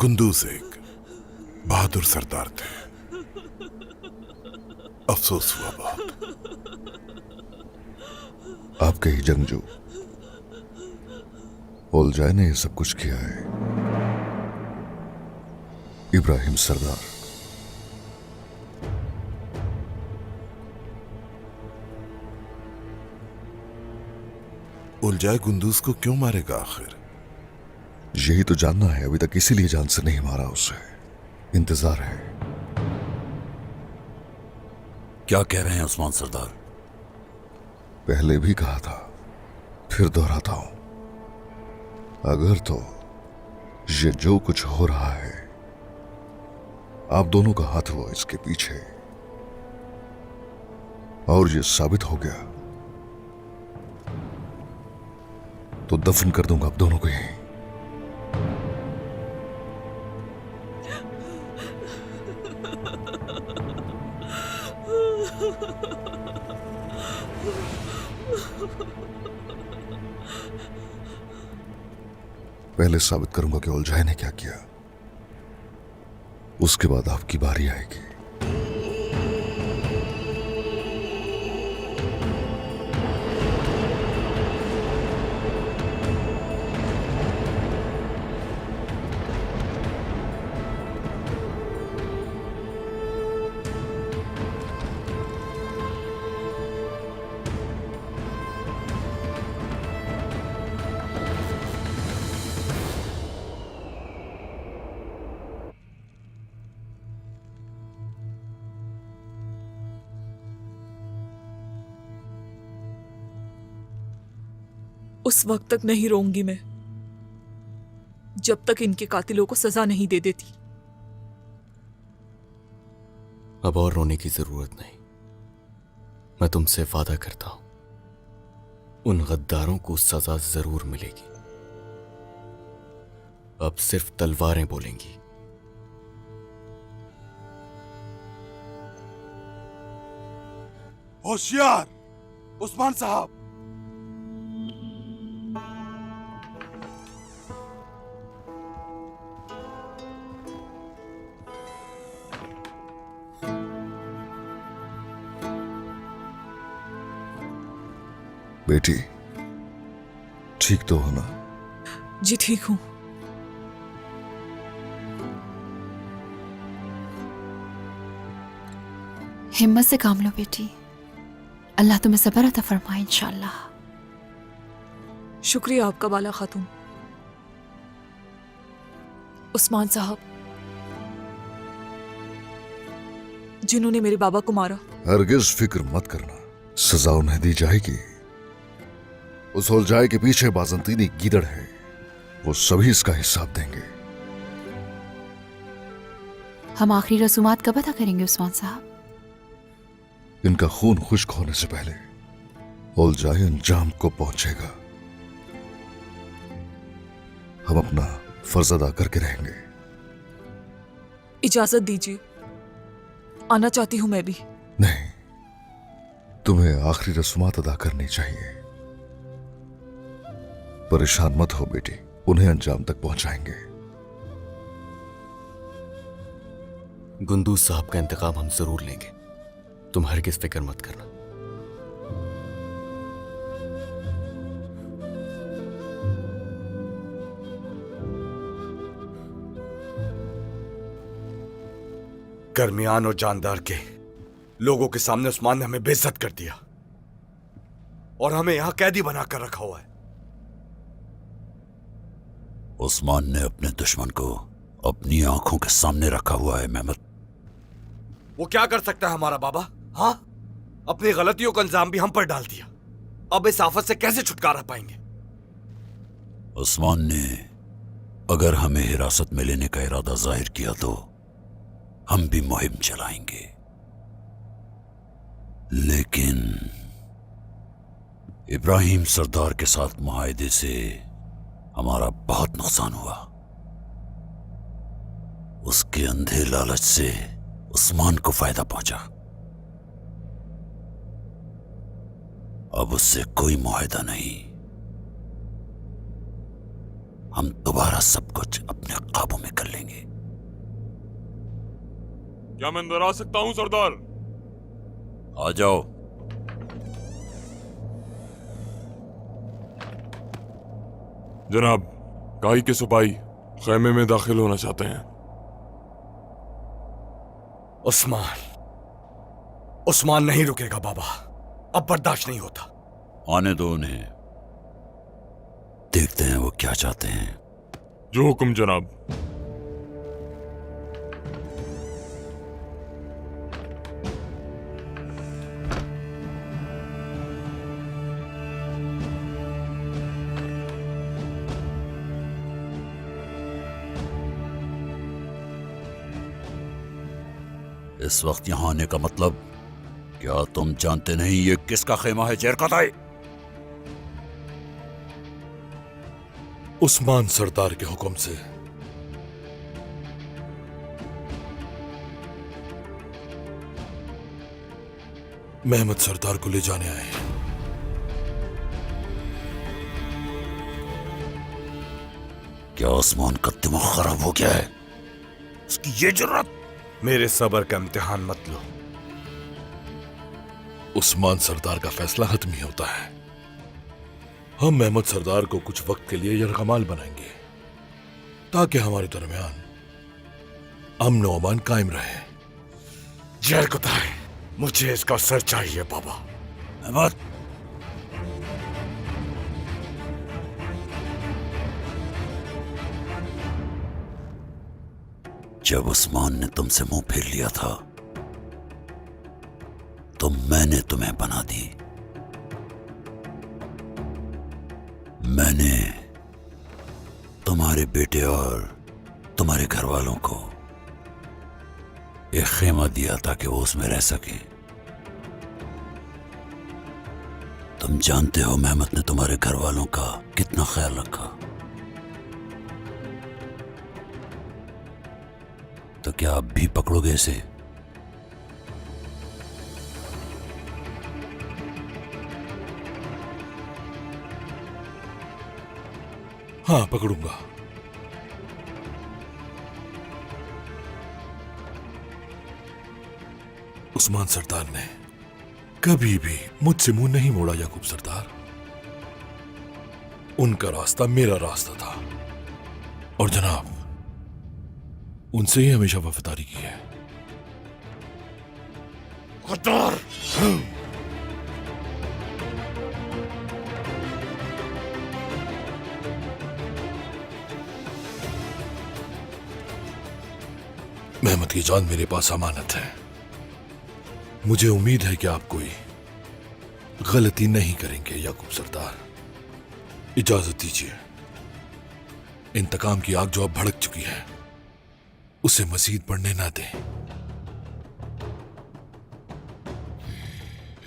Kunduz एक बहादुर सरदार थे। अफसोस हुआ बहुत। आपके ही जंगजू ओलजाय ने ये सब कुछ किया है। इब्राहिम सरदार। उलझाए कुंदूज को क्यों मारेगा आखिर? यही तो जानना है। अभी तक इसीलिए जान से नहीं मारा उसे। इंतजार है। क्या कह रहे हैं उस्मान सरदार? पहले भी कहा था, फिर दोहराता हूं। अगर तो ये जो कुछ हो रहा है, आप दोनों का हाथ हुआ इसके पीछे, और ये साबित हो गया, तो दफन कर दूंगा आप दोनों को यहीं। पहले साबित करूंगा कि उलझाए ने क्या किया, उसके बाद आपकी बारी आएगी। उस वक्त तक नहीं रोऊंगी मैं जब तक इनके कातिलों को सजा नहीं दे देती। अब और रोने की जरूरत नहीं। मैं तुमसे वादा करता हूं, उन गद्दारों को सजा जरूर मिलेगी। अब सिर्फ तलवारें बोलेंगी। होशियार उस्मान साहब! बेटी, ठीक तो हो ना? जी ठीक हूं। हिम्मत से काम लो बेटी, अल्लाह तुम्हें सब्र अता फरमाए इंशाअल्लाह। शुक्रिया आपका बाला खातून। उस्मान साहब, जिन्होंने मेरे बाबा को मारा, हरगिज फिक्र मत करना, सजा उन्हें दी जाएगी। उस उलझाए के पीछे बाजंतीनी गीदड़ है, वो सभी इसका हिसाब देंगे। हम आखिरी रसूमात कब अदा करेंगे उस्मान साहब? इनका खून खुश्क होने से पहले उलझाए अंजाम को पहुंचेगा। हम अपना फर्ज अदा करके रहेंगे। इजाजत दीजिए, आना चाहती हूं मैं भी। नहीं, तुम्हें आखिरी रस्मात अदा करनी चाहिए। परेशान मत हो बेटी, उन्हें अंजाम तक पहुंचाएंगे। गुंदूज साहब का इंतकाम हम जरूर लेंगे, तुम हरगिज फिक्र मत करना। गर्मियान और जानदार के लोगों के सामने उस्मान ने हमें बेइज्जत कर दिया और हमें यहां कैदी बनाकर रखा हुआ है। उस्मान ने अपने दुश्मन को अपनी आंखों के सामने रखा हुआ है मेहमद। वो क्या कर सकता है हमारा बाबा? हाँ, अपनी गलतियों का इल्जाम भी हम पर डाल दिया। अब इस आफत से कैसे छुटकारा पाएंगे? उस्मान ने अगर हमें हिरासत में लेने का इरादा जाहिर किया तो हम भी मुहिम चलाएंगे, लेकिन इब्राहिम सरदार के साथ मुआहदे से हमारा बहुत नुकसान हुआ। उसके अंधे लालच से उस्मान को फायदा पहुंचा। अब उससे कोई मुआहदा नहीं। हम दोबारा सब कुछ अपने काबू में कर लेंगे। क्या मैं अंदर आ सकता हूं सरदार? आ जाओ। जनाब, काई के सिपाही खैमे में दाखिल होना चाहते हैं। उस्मान नहीं रुकेगा बाबा, अब बर्दाश्त नहीं होता। आने दो उन्हें, देखते हैं वो क्या चाहते हैं। जो हुक्म जनाब। इस वक्त यहां आने का मतलब, क्या तुम जानते नहीं ये किसका खेमा है जरकताई? उस्मान सरदार के हुक्म से। मेहमद सरदार को ले जाने आए हैं। क्या उस्मान का दिमाग खराब हो गया है? उसकी ये जरूरत? मेरे सब्र का इम्तिहान मत लो। उस्मान सरदार का फैसला हतमी होता है। हम मेहमद सरदार को कुछ वक्त के लिए यरगमाल बनाएंगे ताकि हमारे दरमियान अमन व अमान कायम रहे। जरकताई, मुझे इसका सर चाहिए बाबा। अहमद, जब उस्मान ने तुमसे मुंह फेर लिया था तो मैंने तुम्हें बना दी। मैंने तुम्हारे बेटे और तुम्हारे घर वालों को एक खेमा दिया ताकि वो उसमें रह सके। तुम जानते हो मेहमद ने तुम्हारे घर वालों का कितना ख्याल रखा। तो क्या आप भी पकड़ोगे इसे? हाँ, पकड़ूंगा। उस्मान सरदार ने कभी भी मुझसे मुंह नहीं मोड़ा याकूब सरदार। उनका रास्ता मेरा रास्ता था और जनाब उनसे ही हमेशा वफादारी की है। गद्दार! मेहमद की जान मेरे पास अमानत है। मुझे उम्मीद है कि आप कोई गलती नहीं करेंगे याकूब सरदार। इजाजत दीजिए। इंतकाम की आग जो अब भड़क चुकी है उसे मजीद बढ़ने ना दें।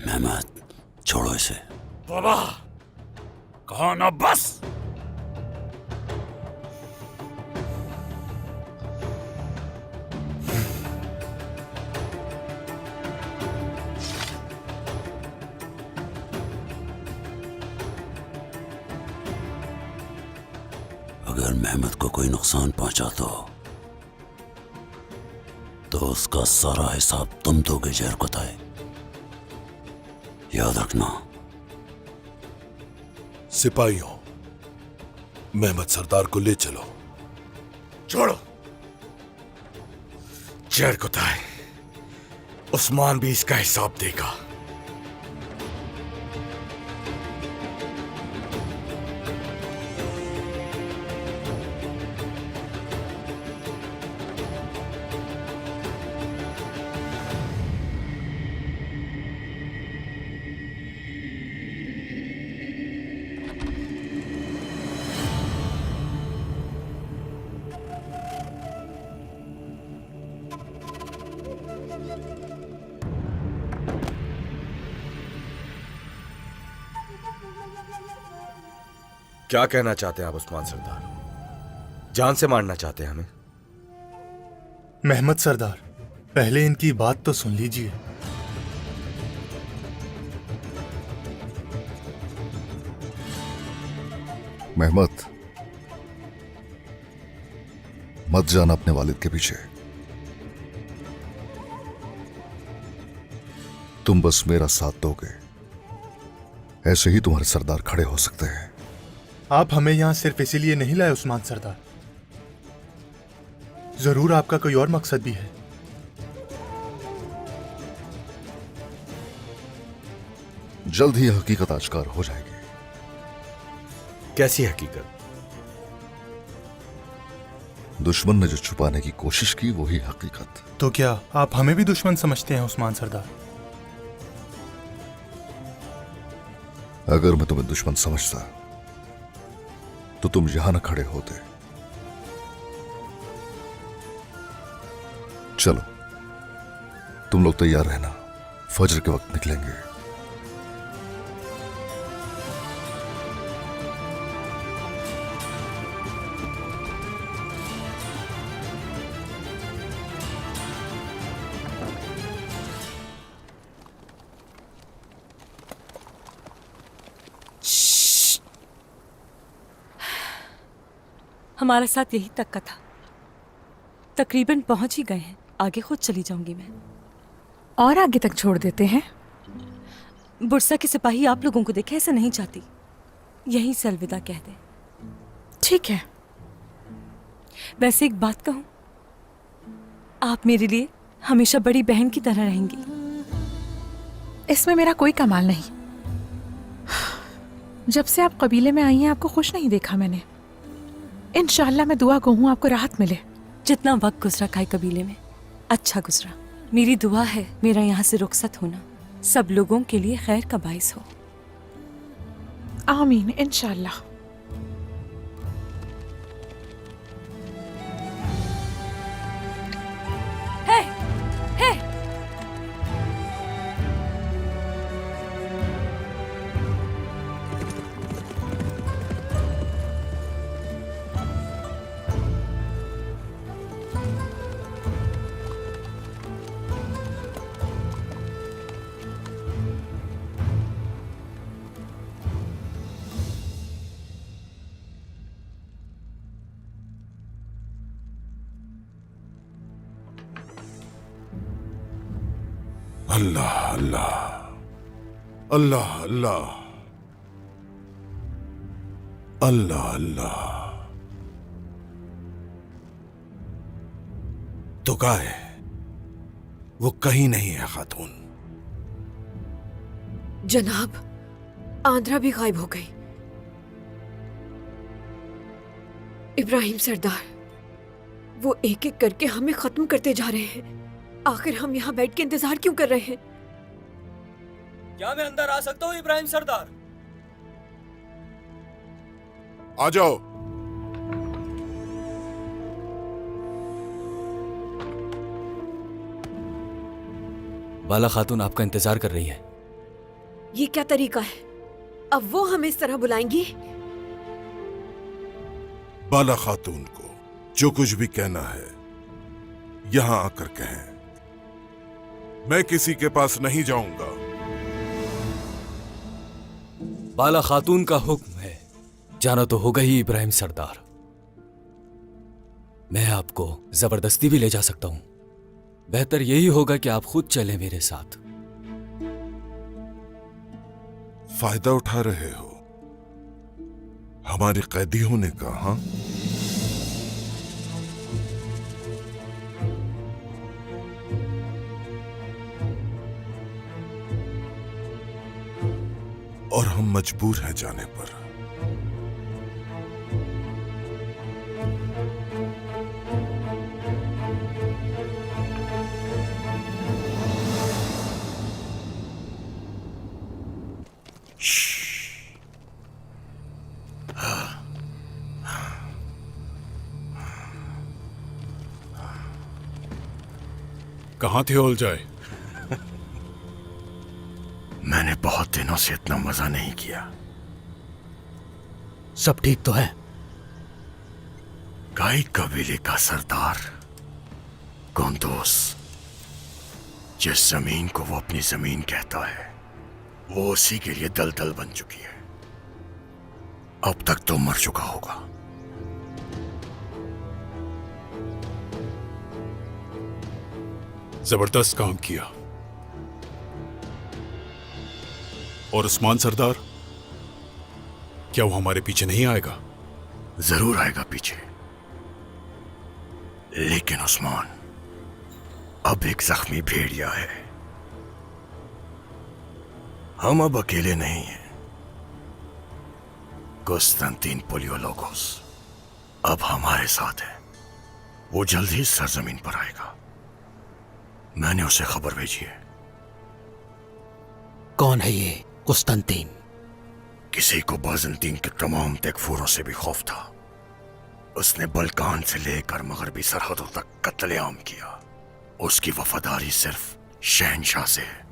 मेहमद, छोड़ो इसे। बाबा, कहा ना बस। अगर मेहमद को कोई नुकसान पहुंचा तो उसका सारा हिसाब तुम दोगे जरकताई। याद रखना। सिपाहियों, मेहमद सरदार को ले चलो। छोड़ो। जरकताई, उस्मान भी इसका हिसाब देगा। क्या कहना चाहते हैं आप उस्मान सरदार? जान से मारना चाहते हैं हमें? मेहमद सरदार, पहले इनकी बात तो सुन लीजिए। मेहमद, मत जाना अपने वालिद के पीछे। तुम बस मेरा साथ दोगे, ऐसे ही तुम्हारे सरदार खड़े हो सकते हैं। आप हमें यहां सिर्फ इसीलिए नहीं लाए उस्मान सरदार, जरूर आपका कोई और मकसद भी है। जल्द ही हकीकत आश्कार हो जाएगी। कैसी हकीकत? दुश्मन ने जो छुपाने की कोशिश की वही हकीकत। तो क्या आप हमें भी दुश्मन समझते हैं उस्मान सरदार? अगर मैं तुम्हें दुश्मन समझता तो तुम यहां न खड़े होते। चलो तुम लोग तैयार रहना, फजर के वक्त निकलेंगे। हमारा साथ यही तक का था, तकरीबन पहुंच ही गए हैं। आगे खुद चली जाऊंगी मैं। और आगे तक छोड़ देते हैं? बुरसा के सिपाही आप लोगों को देखे ऐसा नहीं चाहती, यहीं से अलविदा कह दे। ठीक है। वैसे एक बात कहूं, आप मेरे लिए हमेशा बड़ी बहन की तरह रहेंगी। इसमें मेरा कोई कमाल नहीं। जब से आप कबीले में आई हैं आपको खुश नहीं देखा मैंने। इंशाअल्लाह मैं दुआ कहूँ आपको राहत मिले। जितना वक्त गुजरा खाई कबीले में अच्छा गुजरा। मेरी दुआ है मेरा यहाँ से रुखसत होना सब लोगों के लिए खैर का बाइस हो। आमीन इंशाअल्लाह। है, है। अल्लाह अल्लाह अल्लाह अल्लाह अल्लाह अल्लाह। तो कहा है वो कहीं नहीं है खातून। जनाब, आंद्रा भी गायब हो गई। इब्राहिम सरदार, वो एक एक करके हमें खत्म करते जा रहे हैं। आखिर हम यहाँ बैठ के इंतजार क्यों कर रहे हैं? क्या मैं अंदर आ सकता हूँ इब्राहिम सरदार? आ जाओ। बाला खातून आपका इंतजार कर रही है। ये क्या तरीका है? अब वो हमें इस तरह बुलाएंगी? बाला खातून को जो कुछ भी कहना है यहां आकर कहें। मैं किसी के पास नहीं जाऊंगा। बाला खातून का हुक्म है, जाना तो होगा ही इब्राहिम सरदार। मैं आपको जबरदस्ती भी ले जा सकता हूं। बेहतर यही होगा कि आप खुद चलें मेरे साथ। फायदा उठा रहे हो हमारे कैदी होने का? हाँ, और हम मजबूर हैं जाने पर। कहां थे ओल जाए? मैंने बहुत दिनों से इतना मजा नहीं किया। सब ठीक तो है? गाई कबीले का सरदार गोंदोस, जिस जमीन को वो अपनी जमीन कहता है वो उसी के लिए दलदल बन चुकी है। अब तक तो मर चुका होगा। जबरदस्त काम किया। और उस्मान सरदार, क्या वो हमारे पीछे नहीं आएगा? जरूर आएगा पीछे, लेकिन उस्मान अब एक जख्मी भेड़िया है। हम अब अकेले नहीं हैं। कॉन्स्टेंटिन पोलियोलोगोस अब हमारे साथ है। वो जल्द ही सरजमीन पर आएगा। मैंने उसे खबर भेजी है। कौन है ये कुस्तंतीन? किसी को बाज़ंतीन के तमाम तकफूरों से भी खौफ था। उसने बल्कान से लेकर मगरबी सरहदों तक कत्लेआम किया। उसकी वफादारी सिर्फ शहनशाह से है।